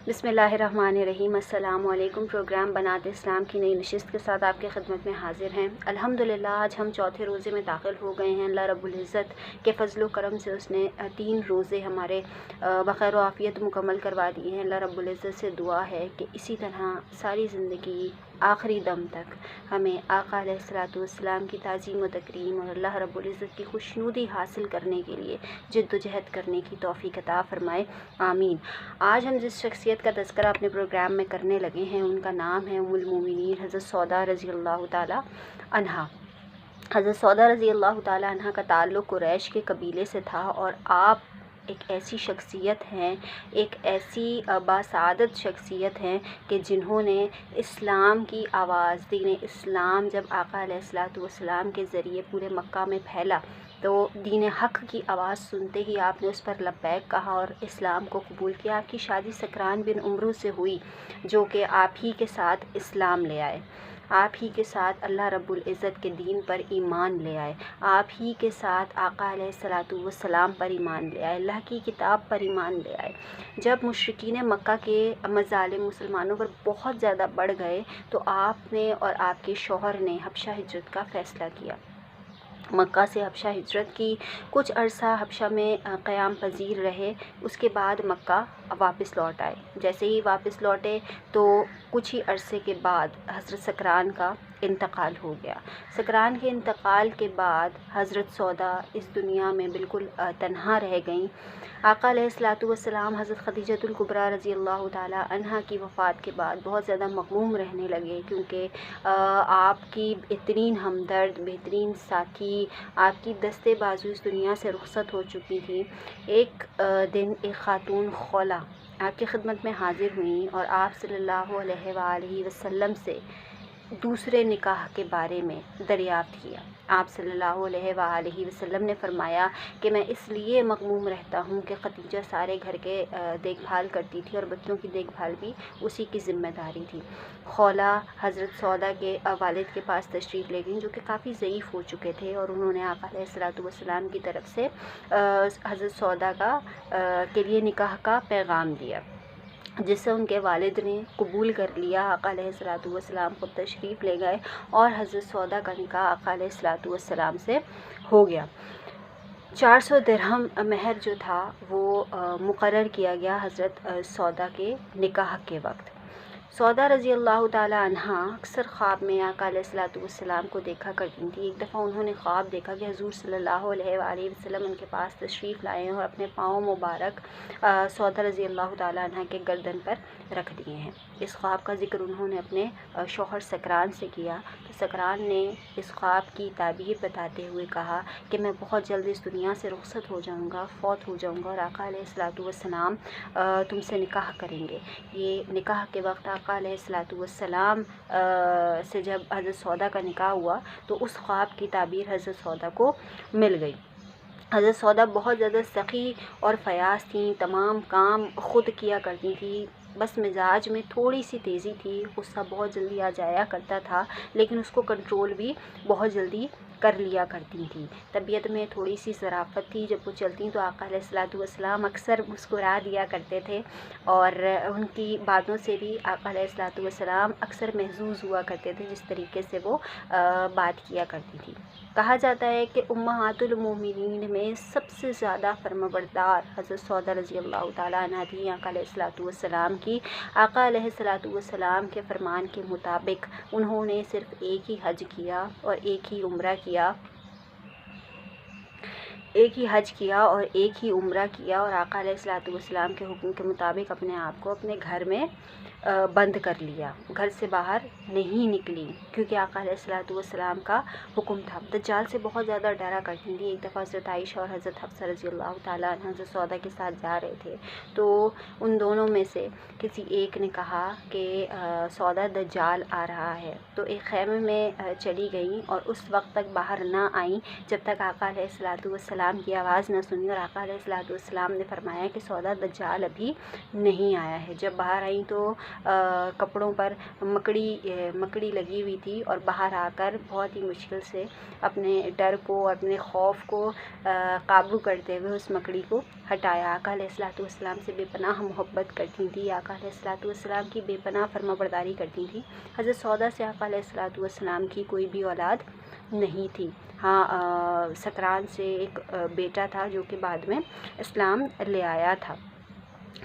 बिस्मिल्लाहिर्रहमानिर्रहीम। अस्सलाम वालेकुम। प्रोग्राम बनाते इस्लाम की नई नशिस्त के साथ आपकी खिदमत में हाजिर हैं। अल्हम्दुलिल्लाह आज हम चौथे रोज़े में दाखिल हो गए हैं। अल्लाह रब्बुल इज़्ज़त के फ़ज़्ल व करम से उसने 3 रोज़े हमारे बख़ैर व आफ़ियत मुकम्मल करवा दिए हैं। अल्लाह रब्बुल इज़्ज़त से दुआ है कि इसी तरह सारी ज़िंदगी आखिरी दम तक हमें आका अलैहिस्सलातु वस्सलाम की ताज़ीम व तकरीम और अल्लाह रब्बुल इज़्ज़त की खुशनुदी हासिल करने के लिए जिद्दोजहद करने की तौफ़ीक़ अता फ़रमाए, आमीन। आज हम जिस शख्सियत का तज़किरा अपने प्रोग्राम में करने लगे हैं उनका नाम है उम्मुल मोमिनीन हज़रत सौदा रज़ी अल्लाह ताला अन्हा। हज़रत सौदा रज़ी अल्लाह ताला अन्हा का ताल्लुक़ कुरैश के कबीले से था और आप एक ऐसी शख्सियत हैं, एक ऐसी बासादत शख्सियत हैं कि जिन्होंने इस्लाम की आवाज़, दीन इस्लाम जब आका अलैहिस्सलातु वस्सलाम के ज़रिए पूरे मक्का में फैला तो दीन हक़ की आवाज़ सुनते ही आपने उस पर लब्बैक कहा और इस्लाम को कबूल किया। आपकी शादी सकरान बिन उमरू से हुई जो कि आप ही के साथ इस्लाम ले आए, आप ही के साथ अल्लाह रब्बुल इज़्ज़त के दीन पर ईमान ले आए, आप ही के साथ आका अलैहिस्सलातु वस्सलाम पर ईमान ले आए, अल्लाह की किताब पर ईमान ले आए। जब मुशरिकीन मक्का के मज़ालिम मुसलमानों पर बहुत ज़्यादा बढ़ गए तो आपने और आपके शौहर ने हबशा हिजरत का फ़ैसला किया। मक्का से हबशा हिजरत की, कुछ अरसा हबशा में क़याम पज़ीर रहे, उसके बाद मक्का वापस लौट आए। जैसे ही वापस लौटे तो कुछ ही अरसे के बाद हज़रत सकरान का इंतकाल हो गया। सकरान के इंतकाल के बाद हज़रत सौदा इस दुनिया में बिल्कुल तन्हा रह गईं। आका अलैहिस्सलातु वस्सलाम हज़रत खदीजतुल कुबरा रज़ी अल्लाह ताला अन्हा की वफ़ात के बाद बहुत ज़्यादा मग़मूम रहने लगे क्योंकि आपकी बेहतरीन हमदर्द, बेहतरीन साथी, आपकी दस्ते बाजू इस दुनिया से रुख़सत हो चुकी थी। एक दिन एक ख़ातून खौला आपकी खिदमत में हाज़िर हुई और आप सल्लल्लाहु अलैहि वसल्लम से दूसरे निकाह के बारे में दरियाफ़्त किया। आप सल्लल्लाहु अलैहि वसल्लम ने फ़रमाया कि मैं इसलिए मग़मूम रहता हूँ कि खदीजा सारे घर के देखभाल करती थी और बच्चों की देखभाल भी उसी की ज़िम्मेदारी थी। खौला हज़रत सौदा के वालिद के पास तशरीफ़ ले गईं जो कि काफ़ी ज़ईफ़ हो चुके थे और उन्होंने आका अलैहिस्सलातु वस्सलाम की तरफ से हज़रत सौदा के लिए निकाह का पैगाम दिया, जिससे उनके वालिद ने कबूल कर लिया। आका अलैहिस्सलातु वस्सलाम को तशरीफ़ ले गए और हज़रत सौदा का निकाह आका अलैहिस्सलातु वस्सलाम से हो गया। 400 दिरहम महर जो था वो मुक़र्रर किया गया हज़रत सौदा के निकाह के वक्त। सौदा रज़ी अल्लाह ताला अन्हा अक्सर ख्वाब में आका अलैहिस्सलातु वस्सलाम को देखा करती थी। एक दफ़ा उन्होंने ख्वाब देखा कि हुज़ूर सल्लल्लाहु अलैहि वसल्लम उनके पास तशरीफ़ लाए हैं और अपने पाँव मुबारक सौदा रज़ी अल्लाह ताला अन्हा के गर्दन पर रख दिए हैं। इस ख्वाब का ज़िक्र उन्होंने अपने शौहर सकरान से किया तो सकरान ने इस ख्वाब की ताबीर बताते हुए कहा कि मैं बहुत जल्द इस दुनिया से रुख़सत हो जाऊँगा, फ़ौत हो जाऊँगा और आका अलैहिस्सलातु वस्सलाम तुमसे निकाह करेंगे। ये निकाह के वक्त आका अलैहिस्सलातु वस्सलाम से जब हज़रत सौदा का निकाह हुआ तो उस ख्वाब की ताबीर हज़रत सौदा को मिल गई। हज़रत सौदा बहुत ज़्यादा सखी और फ़याज़ थीं, तमाम काम ख़ुद किया करती थी, बस मिजाज में थोड़ी सी तेज़ी थी, गुस्सा बहुत जल्दी आ जाया करता था लेकिन उसको कंट्रोल भी बहुत जल्दी कर लिया करती थी। तबीयत में थोड़ी सी ज़राफ़त थी, जब वो चलती तो आका अलैहिस्सलातु वस्सलाम अक्सर मुस्कुरा दिया करते थे और उनकी बातों से भी आका अलैहिस्सलातु वस्सलाम अक्सर महज़ूज़ हुआ करते थे जिस तरीके से वो बात किया करती थी। कहा जाता है कि उम्महातुल मोमिनीन में सबसे ज़्यादा फर्माबरदार हज़रत सौदा रज़ी अल्लाह ताला अन्हा थी आका अलैहिस्सलातु वस्सलाम की। आका अलैहिस्सलातु वस्सलाम के फ़रमान के मुताबिक उन्होंने सिर्फ़ एक ही हज किया और एक ही उम्रा किया, एक ही हज किया और एक ही उम्रा किया और आका अलैहिस्सलातु वस्सलाम के हुक्म के मुताबिक अपने आप को अपने घर में बंद कर लिया, घर से बाहर नहीं निकली क्योंकि आका अलैहिस्सलातु वस्सलाम का हुक्म था। दज्जाल से बहुत ज़्यादा डरा करती थी। एक दफ़ा हज़रत आयशा और हज़रत हफ्सा रज़ी अल्लाह ताला अन्हा हज़रत सौदा के साथ जा रहे थे तो उन दोनों में से किसी एक ने कहा कि सौदा दज्जाल आ रहा है, तो एक ख़ैमे में चली गई और उस वक्त तक बाहर ना आई जब तक आका अलैहिस्सलातु वस्सलाम अलैहिस्सलाम की आवाज़ न सुनी और आका अलैहिस्सलाम ने फरमाया कि सौदा दज्जाल अभी नहीं आया है। जब बाहर आई तो कपड़ों पर मकड़ी लगी हुई थी और बाहर आकर बहुत ही मुश्किल से अपने डर को और अपने खौफ को काबू करते हुए उस मकड़ी को हटाया। आका अलैहिस्सलाम से बेपनाह मोहब्बत करती थी, आका अलैहिस्सलाम की बेपनाह फरमाबरदारी करती थी। हज़रत सौदा से आका अलैहिस्सलाम की कोई भी औलाद नहीं थी। हाँ, सकरान से एक बेटा था जो कि बाद में इस्लाम ले आया था।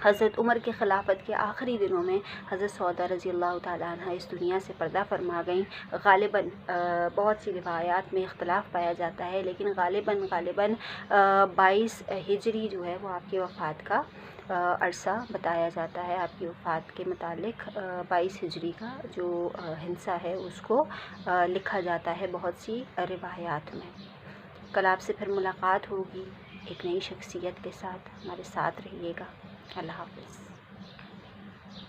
हज़रत उमर के ख़िलाफ़त के आखिरी दिनों में हज़रत सौदा रज़ी अल्लाह तआला अन्हा इस दुनिया से पर्दा फरमा गईं। ग़ालिबन बहुत सी रिवायात में इख्तलाफ पाया जाता है, लेकिन ग़ालिबन 22 हिजरी जो है वो आपकी वफ़ात का अरसा बताया जाता है। आपकी वफ़ात के मुतालिक 22 हिजरी का जो हिंसा है उसको लिखा जाता है बहुत सी रिवायात में। कल आपसे फिर मुलाकात होगी एक नई शख्सियत के साथ। हमारे साथ रहिएगा। अल्लाह हाफ़िज़।